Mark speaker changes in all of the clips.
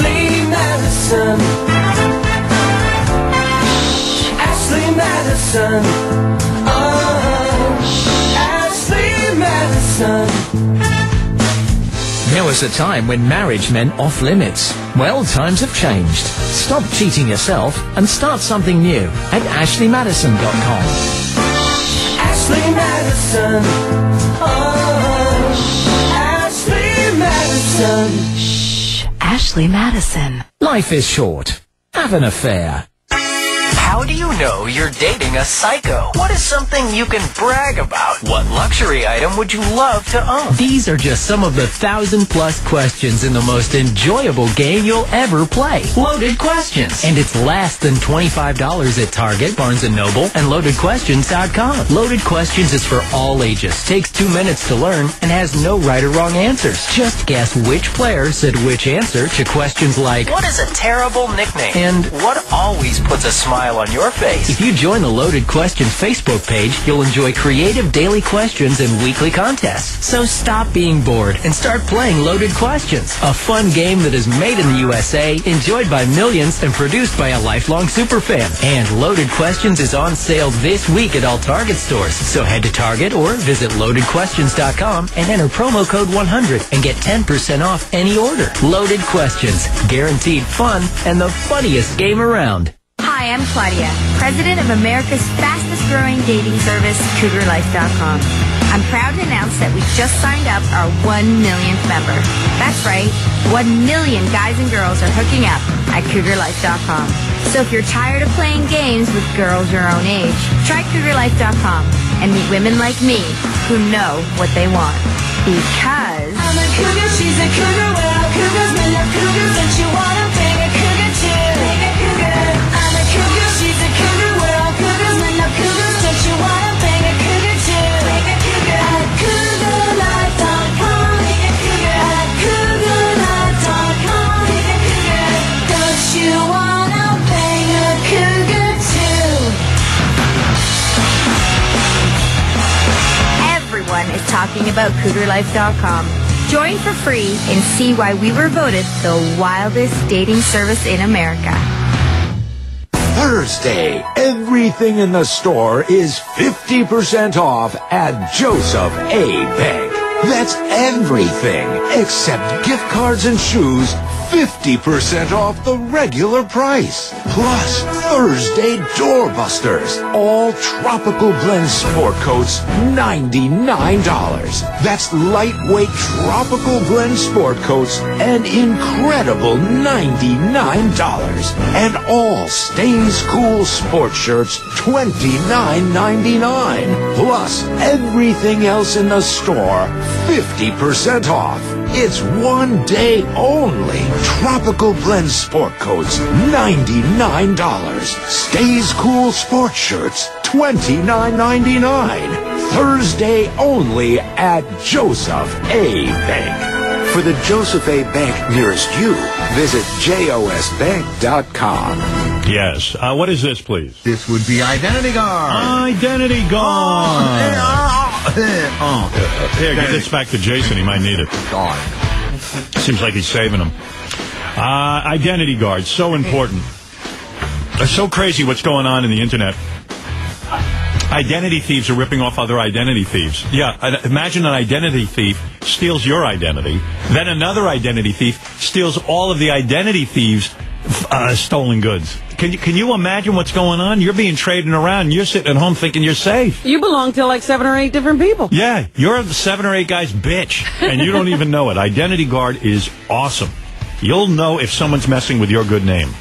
Speaker 1: Ashley Madison. Ashley Madison. Ashley Madison.
Speaker 2: There was a time when marriage meant off limits. Well, times have changed. Stop cheating yourself and start something new at AshleyMadison.com.
Speaker 1: Ashley Madison. Ashley Madison.
Speaker 3: Shh, Ashley Madison.
Speaker 2: Life is short. Have an affair.
Speaker 4: How do you know you're dating a psycho? What is something you can brag about? What luxury item would you love to own?
Speaker 5: These are just some of the 1,000+ questions in the most enjoyable game you'll ever play. Loaded Questions. And it's less than $25 at Target, Barnes & Noble, and LoadedQuestions.com. Loaded Questions is for all ages, takes 2 minutes to learn, and has no right or wrong answers. Just guess which player said which answer to questions like,
Speaker 4: what is a terrible nickname?
Speaker 5: And
Speaker 4: what always puts a smile on your face?
Speaker 5: If you join the Loaded Questions Facebook page, you'll enjoy creative daily questions and weekly contests. So stop being bored and start playing Loaded Questions, a fun game that is made in the USA, enjoyed by millions, and produced by a lifelong superfan. And Loaded Questions is on sale this week at all Target stores. So head to Target or visit LoadedQuestions.com and enter promo code 100 and get 10% off any order. Loaded Questions, guaranteed fun and the funniest game around.
Speaker 6: Hi, I'm Claudia, president of America's fastest growing dating service, CougarLife.com. I'm proud to announce that we just signed up our 1 millionth member. That's right, 1 million guys and girls are hooking up at CougarLife.com. So if you're tired of playing games with girls your own age, try CougarLife.com and meet women like me who know what they want. Because
Speaker 1: I'm a cougar, she's a cougar, we're all cougars, men love cougars, don't you wanna bang a cougar too? Bang a cougar. I'm a cougar, she's a cougar, we're all cougars, men love cougars, don't you wanna bang a cougar too? Bang a cougar. At CougarLife.com. Bang a cougar. At CougarLife.com. Bang a cougar. Don't you wanna bang a cougar too?
Speaker 6: everyone is talking about CougarLife.com. Join for free and see why we were voted the wildest dating service in America.
Speaker 7: Thursday, everything in the store is 50% off at Joseph A. Bank. That's everything except gift cards and shoes, 50% off the regular price. Plus, Thursday doorbusters, all tropical blend sport coats, $99. That's lightweight tropical blend sport coats, an incredible $99. And all Stains Cool sport shirts, $29.99. Plus, everything else in the store, 50% off. It's one day only. Tropical blend sport coats, $99. Stays Cool sport shirts, $29.99. Thursday only at Joseph A. Bank. For the Joseph A. Bank nearest you, visit josbank.com.
Speaker 8: Yes. What is this, please?
Speaker 9: This would be Identity Guard.
Speaker 8: Identity Guard. Here, give this back to Jason. He might need it.
Speaker 9: Gone.
Speaker 8: Seems like he's saving him. Identity Guard, so important. It's so crazy what's going on in the internet. Identity thieves are ripping off other identity thieves. Yeah, imagine an identity thief steals your identity. Then another identity thief steals all of the identity thieves' stolen goods. Can you imagine what's going on? You're being traded around. And you're sitting at home thinking you're safe.
Speaker 10: You belong to like 7 or 8 different people.
Speaker 8: Yeah, you're 7 or 8 guys' bitch, and you don't even know it. Identity Guard is awesome. You'll know if someone's messing with your good name.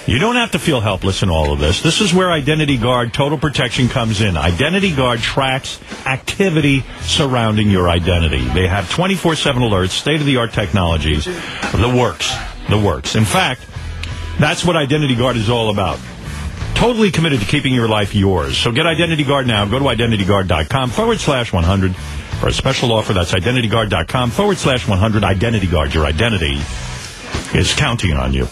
Speaker 8: You don't have to feel helpless in all of this. This is where Identity Guard Total Protection comes in. Identity Guard tracks activity surrounding your identity. They have 24/7 alerts, state-of-the-art technologies. The works. In fact, that's what Identity Guard is all about. Totally committed to keeping your life yours. So get Identity Guard now. Go to identityguard.com/100 for a special offer. That's identityguard.com/100. Identity Guard. Your identity is counting on you.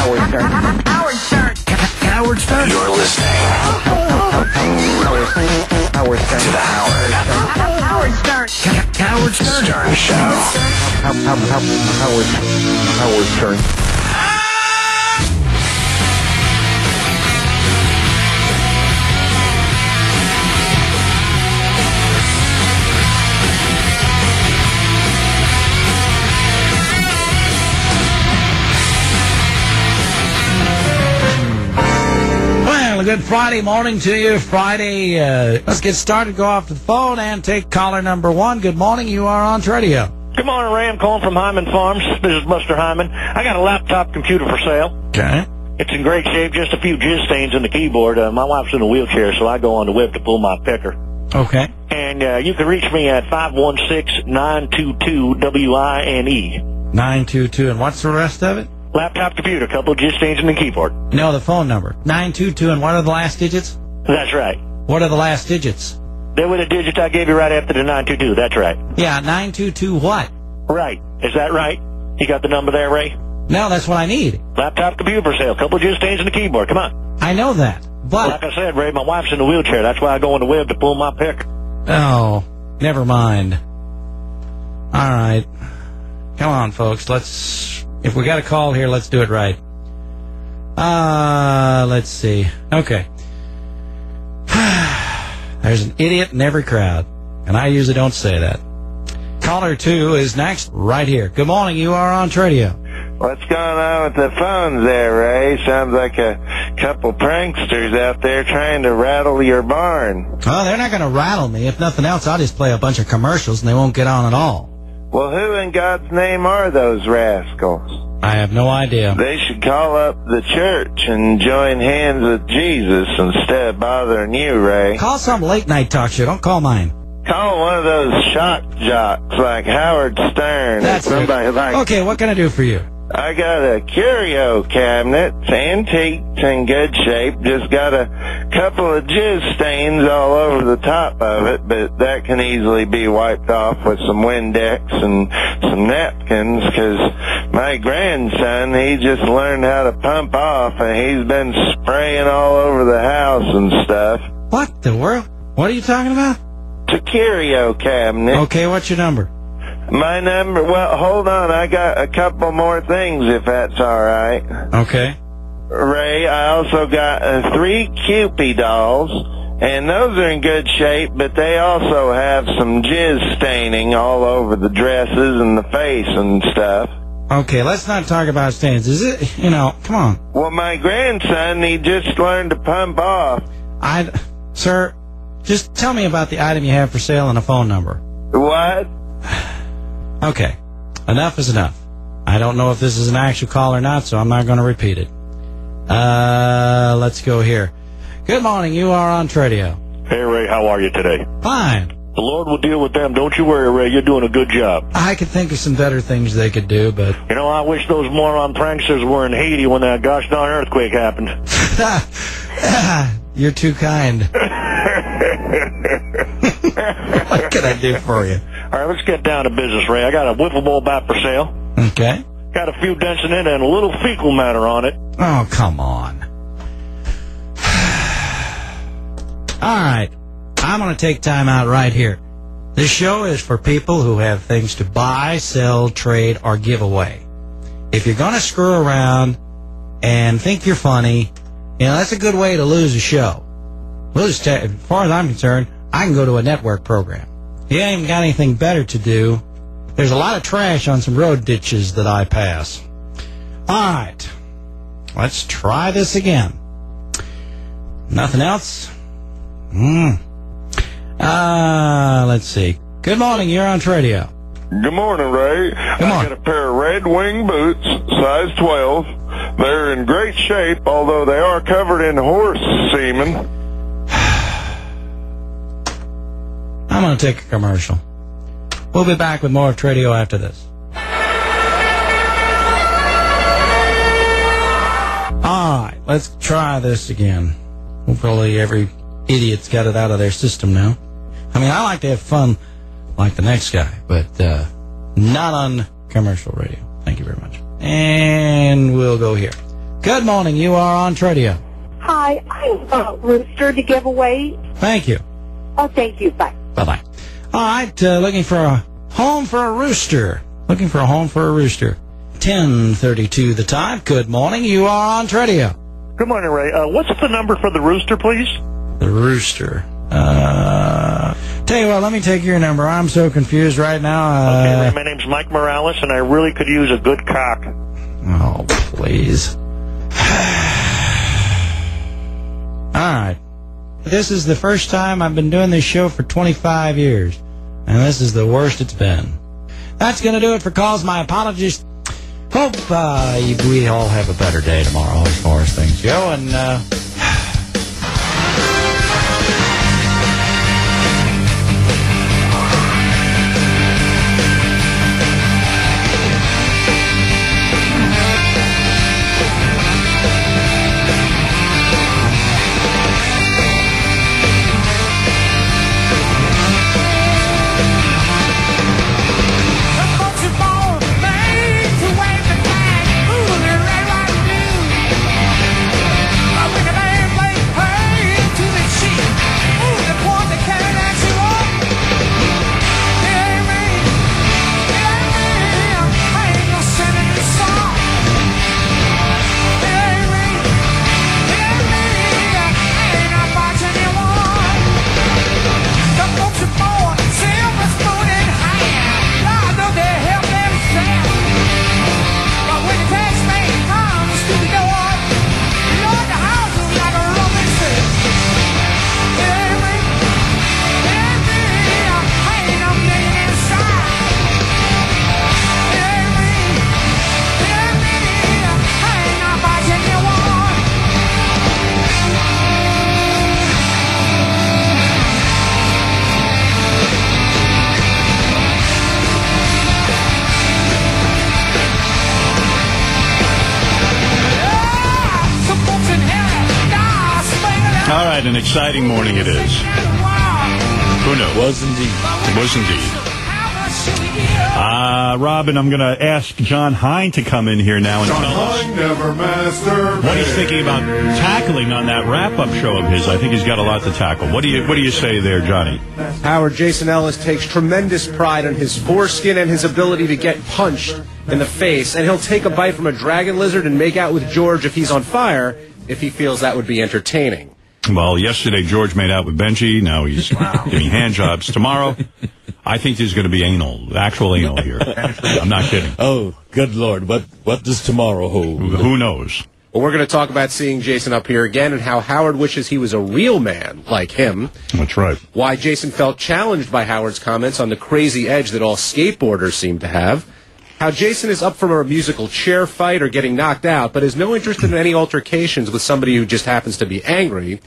Speaker 1: Howard Stern.
Speaker 7: Howard Stern.
Speaker 1: You're listening.
Speaker 9: Howard Stern.
Speaker 4: To the Howard.
Speaker 6: Howard Stern.
Speaker 4: Howard Stern Show.
Speaker 9: Howard Stern.
Speaker 11: Well, a good Friday morning to you. Friday, let's get started. Go off to the phone and take caller number 1. Good morning. You are on Tradio.
Speaker 12: Good morning, Ray. I'm calling from Hyman Farms. This is Buster Hyman. I got a laptop computer for sale.
Speaker 11: Okay.
Speaker 12: It's in great shape, just a few jizz stains in the keyboard. My wife's in a wheelchair, so I go on the web to pull my picker.
Speaker 11: Okay.
Speaker 12: And you can reach me at 516-922-WINE.
Speaker 11: 922. And what's the rest of it?
Speaker 12: Laptop computer, couple of jizz stains in the keyboard.
Speaker 11: No, the phone number. 922. And what are the last digits?
Speaker 12: That's right.
Speaker 11: What are the last digits?
Speaker 12: They were the digits I gave you right after the 922. That's right.
Speaker 11: Yeah, 922 what?
Speaker 12: Right. Is that right? You got the number there, Ray?
Speaker 11: No, that's what I need.
Speaker 12: Laptop computer for sale, couple of jizz stains in the keyboard. Come on.
Speaker 11: I know that, but...
Speaker 12: Like I said, Ray, my wife's in a wheelchair. That's why I go on the web to pull my picker.
Speaker 11: Oh, never mind. All right. Come on, folks. Let's... If we got a call here, let's do it right. Let's see. Okay. There's an idiot in every crowd, and I usually don't say that. Caller 2 is next, right here. Good morning. You are on Tradio.
Speaker 13: What's going on with the phones there, Ray? Sounds like a couple pranksters out there trying to rattle your barn.
Speaker 11: Oh, they're not going to rattle me. If nothing else, I'll just play a bunch of commercials, and they won't get on at all.
Speaker 13: Well, who in God's name are those rascals?
Speaker 11: I have no idea.
Speaker 13: They should call up the church and join hands with Jesus instead of bothering you, Ray.
Speaker 11: Call some late-night talk show. Don't call mine.
Speaker 13: Call one of those shock jocks like Howard Stern.
Speaker 11: That's
Speaker 13: or somebody like...
Speaker 11: Okay, what can I do for you?
Speaker 13: I got a curio cabinet. It's antique. It's in good shape. Just got a couple of jizz stains all over the top of it, but that can easily be wiped off with some Windex and some napkins, because my grandson, he just learned how to pump off, and he's been spraying all over the house and stuff.
Speaker 11: What the world? What are you talking about?
Speaker 13: It's a curio cabinet.
Speaker 11: Okay, what's your number?
Speaker 13: My number, well, hold on, I got a couple more things if that's all right.
Speaker 11: Okay.
Speaker 13: Ray, I also got 3 Cupid dolls, and those are in good shape, but they also have some jizz staining all over the dresses and the face and stuff.
Speaker 11: Okay, let's not talk about stains. Is it, come on.
Speaker 13: Well, my grandson, he just learned to pump off.
Speaker 11: Sir, just tell me about the item you have for sale and a phone number.
Speaker 13: What?
Speaker 11: Okay, enough is enough. I don't know if this is an actual call or not, so I'm not going to repeat it. Let's go here. Good morning, you are on Tradio.
Speaker 12: Hey, Ray, how are you today?
Speaker 11: Fine.
Speaker 12: The Lord will deal with them. Don't you worry, Ray. You're doing a good job.
Speaker 11: I could think of some better things they could do, but...
Speaker 12: I wish those moron pranksters were in Haiti when that gosh darn earthquake happened.
Speaker 11: You're too kind. What can I do for you?
Speaker 12: All right, let's get down to business, Ray. I got a wiffle ball bat for sale.
Speaker 11: Okay.
Speaker 12: Got a few dents in it and a little fecal matter on it.
Speaker 11: Oh, come on. All right. I'm going to take time out right here. This show is for people who have things to buy, sell, trade, or give away. If you're going to screw around and think you're funny, that's a good way to lose a show. As far as I'm concerned, I can go to a network program. You ain't even got anything better to do. There's a lot of trash on some road ditches that I pass. All right. Let's try this again. Nothing else? Let's see. Good morning. You're on Tradio.
Speaker 13: Good morning, Ray. I got a pair of Red Wing boots, size 12. They're in great shape, although they are covered in horse semen.
Speaker 11: I'm going to take a commercial. We'll be back with more of Tradio after this. All right, let's try this again. Hopefully every idiot's got it out of their system now. I mean, I like to have fun like the next guy, but not on commercial radio. Thank you very much. And we'll go here. Good morning. You are on Tradio.
Speaker 14: Hi, I have a rooster to give away.
Speaker 11: Thank you.
Speaker 14: Oh, thank you. Bye.
Speaker 11: Bye-bye. All right, looking for a home for a rooster. 10:32 the time. Good morning. You are on Tradio.
Speaker 12: Good morning, Ray. What's the number for the rooster, please?
Speaker 11: The rooster. Tell you what, let me take your number. I'm so confused right now.
Speaker 12: Okay, Ray, my name's Mike Morales, and I really could use a good cock.
Speaker 11: Oh, please. All right. This is the first time I've been doing this show for 25 years, and this is the worst it's been. That's going to do it for calls. My apologies. Hope we all have a better day tomorrow as far as things go, and
Speaker 8: An exciting morning it is. Who knows?
Speaker 15: Was indeed.
Speaker 8: It was indeed. Robin, I'm going to ask John Hein to come in here now and tell us what he's thinking about tackling on that wrap-up show of his. I think he's got a lot to tackle. What do you say there, Johnny?
Speaker 16: Howard, Jason Ellis takes tremendous pride in his foreskin and his ability to get punched in the face, and he'll take a bite from a dragon lizard and make out with George if he's on fire, if he feels that would be entertaining.
Speaker 8: Well, yesterday George made out with Benji. Now he's giving hand jobs. Tomorrow, I think there's going to be actual anal here. I'm not kidding.
Speaker 15: Oh, good Lord. What does tomorrow hold?
Speaker 8: Who knows?
Speaker 16: Well, we're going to talk about seeing Jason up here again and how Howard wishes he was a real man like him.
Speaker 8: That's right.
Speaker 16: Why Jason felt challenged by Howard's comments on the crazy edge that all skateboarders seem to have. How Jason is up for a musical chair fight or getting knocked out, but has no interest in any altercations with somebody who just happens to be angry,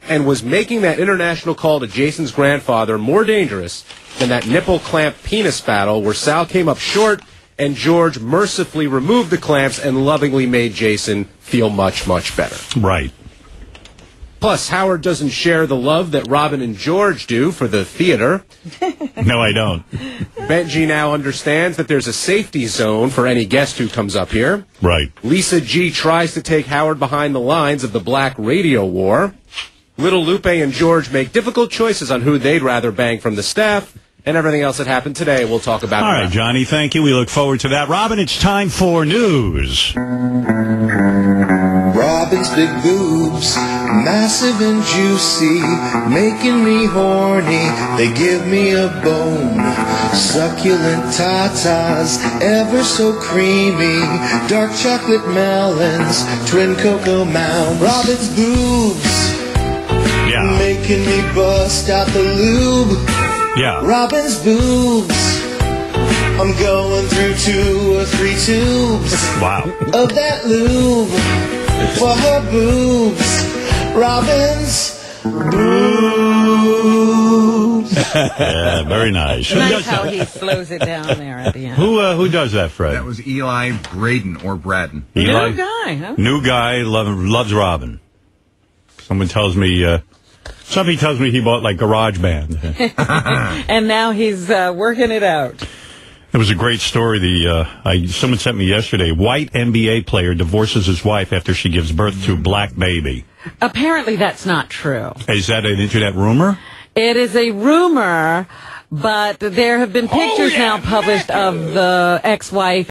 Speaker 16: and was making that international call to Jason's grandfather more dangerous than that nipple clamp penis battle where Sal came up short and George mercifully removed the clamps and lovingly made Jason feel much, much better.
Speaker 8: Right.
Speaker 16: Plus, Howard doesn't share the love that Robin and George do for the theater.
Speaker 8: No, I don't.
Speaker 16: Benji now understands that there's a safety zone for any guest who comes up here.
Speaker 8: Right.
Speaker 16: Lisa G tries to take Howard behind the lines of the Black Radio War. Little Lupe and George make difficult choices on who they'd rather bang from the staff. And everything else that happened today we'll talk about.
Speaker 8: All right, Johnny, thank you. We look forward to that. Robin, it's time for news.
Speaker 17: Robin's big boobs, massive and juicy, making me horny. They give me a bone. Succulent tatas, ever so creamy. Dark chocolate melons, twin cocoa mounds. Robin's boobs, making me bust out the lube.
Speaker 8: Yeah.
Speaker 17: Robin's boobs, I'm going through 2 or 3 tubes.
Speaker 8: Wow.
Speaker 17: Of that lube for her boobs. Robin's boobs.
Speaker 8: Yeah, very nice.
Speaker 10: Nice how he slows it down there at the end.
Speaker 8: Who does that, Fred?
Speaker 9: That was Eli Braden or Braden.
Speaker 8: Eli?
Speaker 10: New guy, huh?
Speaker 8: New guy, loves Robin. Someone tells me... Somebody tells me he bought, like, GarageBand.
Speaker 10: And now he's working it out.
Speaker 8: It was a great story. Someone sent me yesterday. White NBA player divorces his wife after she gives birth to a black baby.
Speaker 10: Apparently that's not true.
Speaker 8: Is that an internet rumor?
Speaker 10: It is a rumor, but there have been pictures now published of the ex-wife